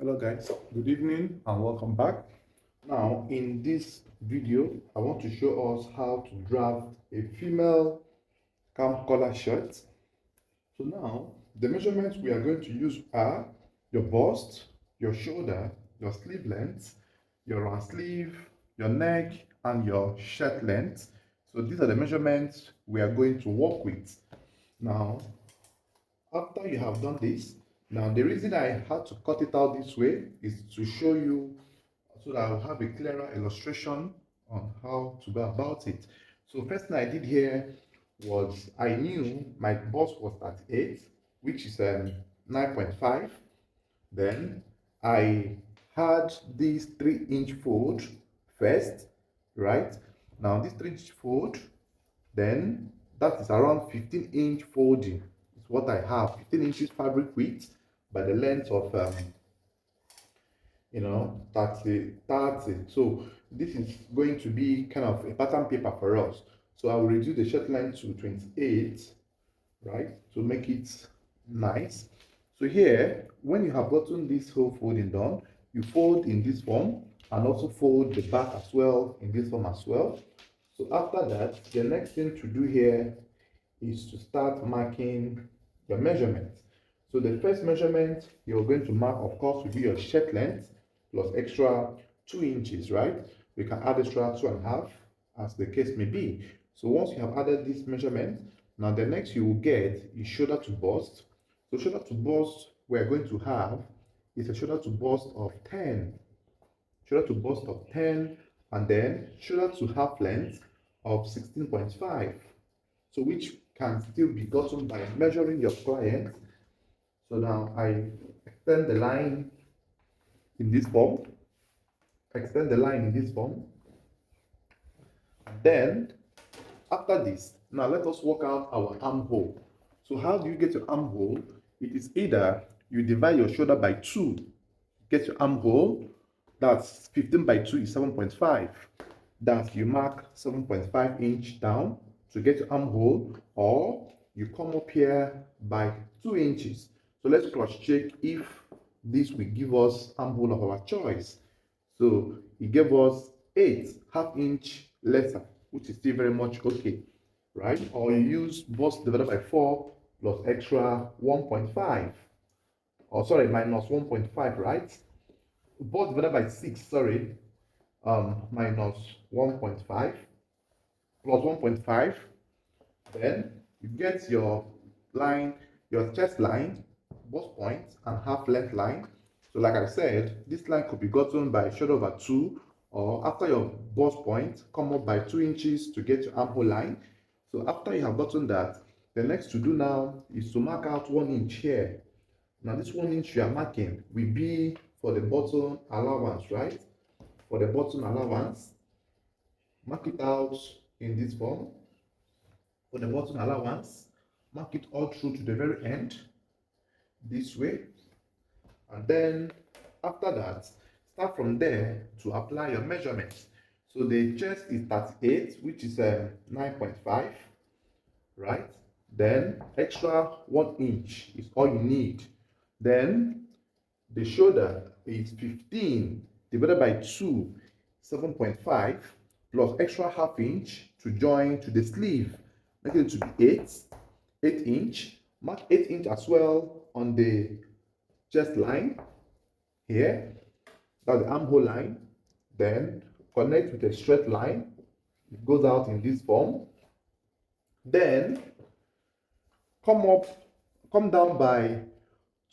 Hello guys, good evening and welcome back. Now in this video I want to show us how to draft a female cam collar shirt. So now the measurements we are going to use are your bust, your shoulder, your sleeve length, your round sleeve, your neck and your shirt length. So these are the measurements we are going to work with. Now after you have done this, now the reason I had to cut it out this way is to show you so that I'll have a clearer illustration on how to go about it. So first thing I did here was I knew my bust was 38, which is 9.5. Then I had this 3-inch fold first, right? Now this 3-inch fold, then that is around 15-inch folding. Is what I have, 15 inches fabric width by the length of 30. So this is going to be kind of a pattern paper for us. So I will reduce the shirt length to 28, right, to make it nice. So here, when you have gotten this whole folding done, you fold in this form and also fold the back as well in this form as well. So after that, the next thing to do here is to start marking your measurements. So the first measurement you're going to mark, of course, will be your shirt length plus extra 2 inches, right? We can add extra 2.5 as the case may be. So once you have added this measurement, now the next you will get is shoulder to bust. So shoulder to bust we're going to have is a shoulder to bust of 10. Shoulder to bust of 10 and then shoulder to half length of 16.5. So which can still be gotten by measuring your client. So now I extend the line in this form, Then after this, now let us work out our armhole. So how do you get your armhole? It is either you divide your shoulder by 2, get your armhole, that's 15 by 2 is 7.5. That you mark 7.5 inch down to get your armhole, or you come up here by 2 inches. So let's cross check if this will give us armhole of our choice. So it gave us 8.5 inch lesser, which is still very much okay, right? Or you use bust divided by 4 plus extra 1.5, or sorry, minus 1.5, right? Bust divided by 6, sorry, minus 1.5 plus 1.5. Then you get your line, your chest line, bust point, and half length line. So like I said, this line could be gotten by shoulder over 2, or after your bust point, come up by 2 inches to get your armhole line. So after you have gotten that, the next to do now is to mark out 1 inch here. Now this 1 inch you are marking will be for the button allowance, right? For the button allowance, mark it out in this form. For the button allowance, mark it all through to the very end, this way. And then after that, start from there to apply your measurements. So the chest is 38, which is 9.5, right? Then extra 1 inch is all you need. Then the shoulder is 15 divided by 2, 7.5, plus extra half inch to join to the sleeve, making it to be 8 inch. Mark 8 inch as well on the chest line here, that's the armhole line. Then connect with a straight line, it goes out in this form. Then come down by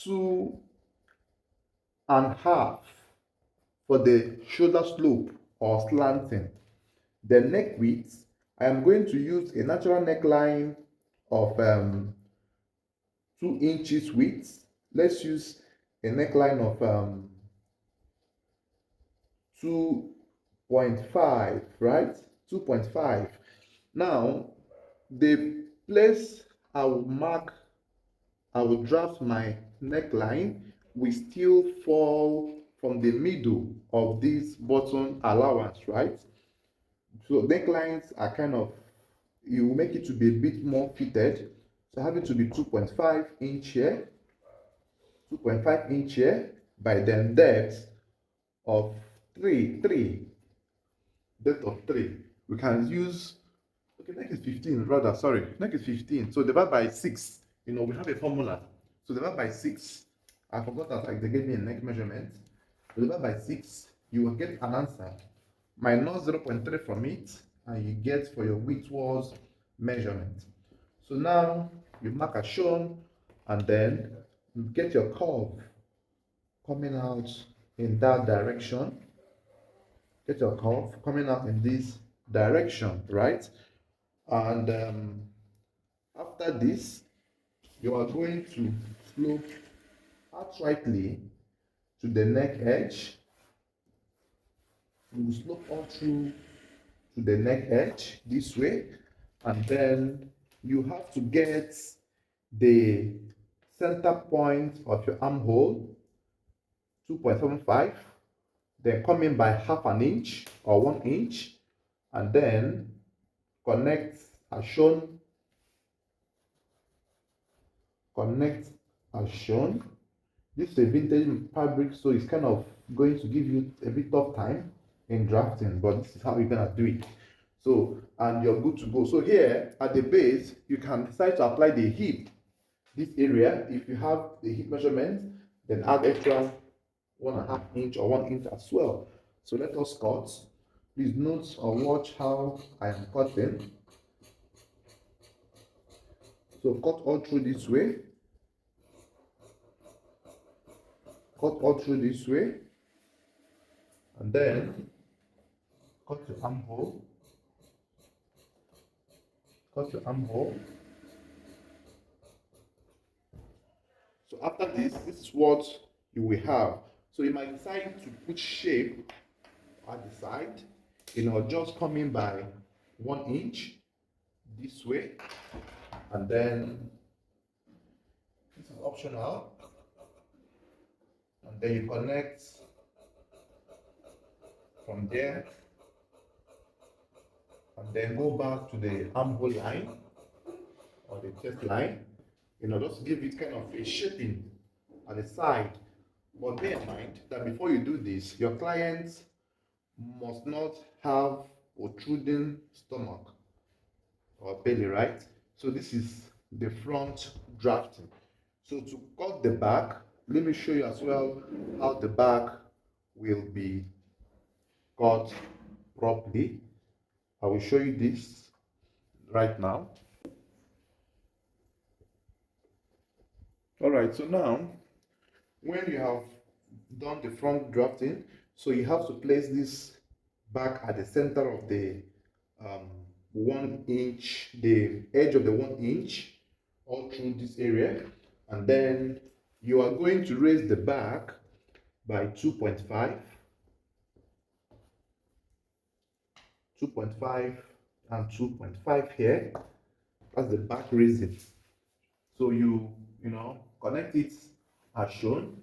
2.5 for the shoulder slope or slanting. The neck width, I am going to use a natural neckline of 2 inches width. Let's use a neckline of 2.5, right? 2.5. Now, the place I will draft my neckline will still fall from the middle of this button allowance, right? So necklines are kind of, you will make it to be a bit more fitted. So I have it to be 2.5 inch here, 2.5 inch here. by then depth of 3, depth of 3. We can use, okay, neck is 15 rather, sorry, neck is 15. So divide by 6. You know, we have a formula. So divide by 6. I forgot that like, they gave me a neck measurement. So divide by 6, you will get an answer. Minus 0.3 from it, and you get for your width was measurement. So now you mark as shown, and then you get your curve coming out in that direction. Get your curve coming out in this direction, right? And after this, you are going to slope outrightly to the neck edge. You will slope all through to the neck edge this way, and then you have to get the center point of your armhole 2.75, then come in by half an inch or 1 inch, and then connect as shown. Connect as shown. This is a vintage fabric, so it's kind of going to give you a bit of time in drafting, but this is how you're gonna do it. So, and you're good to go. So here at the base, you can decide to apply the hip. This area, if you have the hip measurement, then add extra 1.5 inch or 1 inch as well. So let us cut. Please note or watch how I am cutting. So cut all through this way. Cut all through this way. And then cut your armhole. Cut your armhole. So after this is what you will have. So you might decide to put shape at the side, you know, just coming by 1 inch this way, and then this is optional, and then you connect from there, and then go back to the armhole line or the chest line, you know, just give it kind of a shaping at the side. But bear in mind that before you do this, your client must not have protruding stomach or belly, right? So this is the front drafting. So to cut the back, let me show you as well how the back will be cut properly. I will show you this right now. All right, so now when you have done the front drafting, so you have to place this back at the center of the 1 inch, the edge of the 1 inch, all through this area, and then you are going to raise the back by 2.5, 2.5 and 2.5 here. That's the back raising. So you know, connect it as shown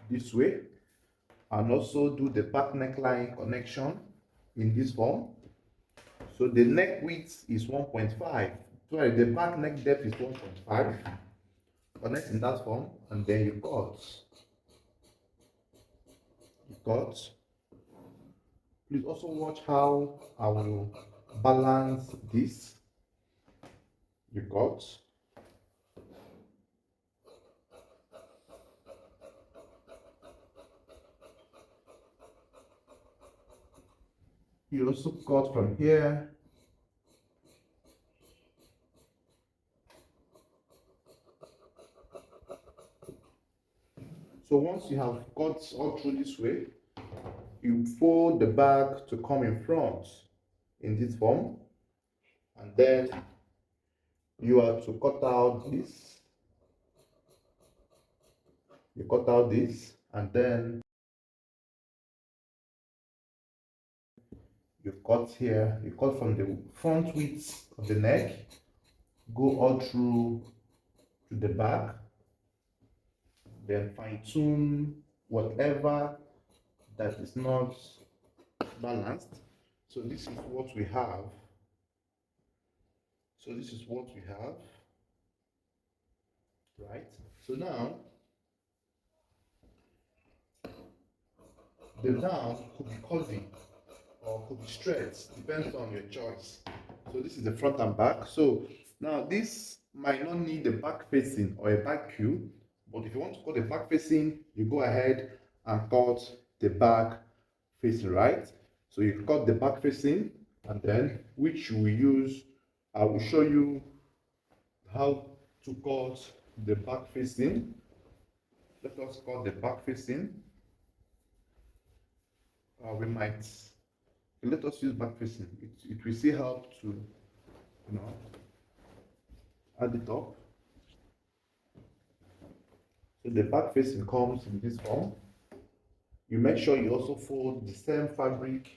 this way, and also do the back neckline connection in this form. So the neck width is 1.5. Sorry, the back neck depth is 1.5. Connect in that form, and then you cut. You cut. Please also watch how I will balance this. You cut. You also cut from here. So once you have cut all through this way, you fold the back to come in front in this form, and then you are to cut out this. You cut out this, and then you cut here. You cut from the front width of the neck, go all through to the back, then fine tune whatever that is not balanced. So this is what we have. So this is what we have, right? So now The down could be cozy or could be straight, depends on your choice. So this is the front and back. So now this might not need a back facing or a back queue, but if you want to cut the back facing, you go ahead and cut the back facing, right? So you cut the back facing, and then which you will use, I will show you how to cut the back facing. Let us cut the back facing. We might let us use back facing. It will still help to, you know, add it up. So the back facing comes in this form. You make sure you also fold the same fabric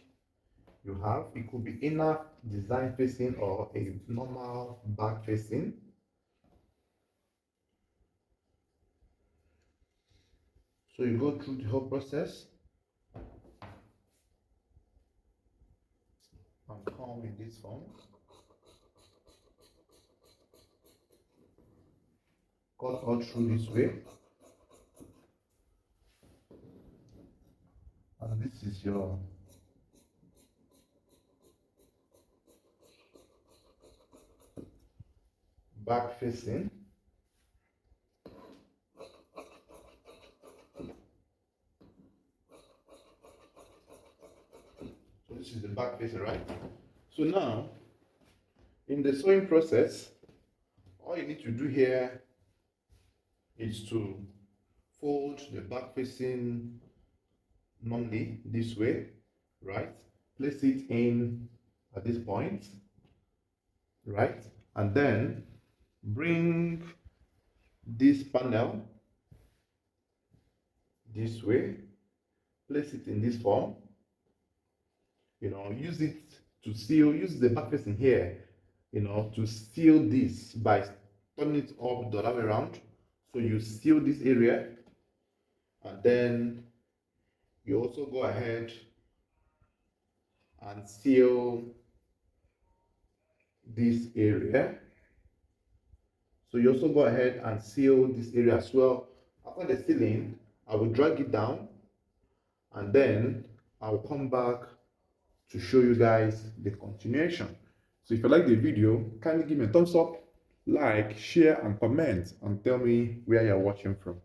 you have. It could be inner design facing or a normal back facing. So you go through the whole process and come in this form. Cut all through this way. And this is your back facing. So this is the back facing, right? So now, in the sewing process, all you need to do here is to fold the back facing normally this way, right? Place it in at this point, right? And then bring this panel this way, place it in this form, you know, use it to seal, use the back facing here, you know, to seal this by turning it up the other way around. So you seal this area, and then you also go ahead and seal this area. So you also go ahead and seal this area as well. After the sealing, I will drag it down, and then I'll come back to show you guys the continuation. So if you like the video, kindly give me a thumbs up, like, share, and comment, and tell me where you're watching from.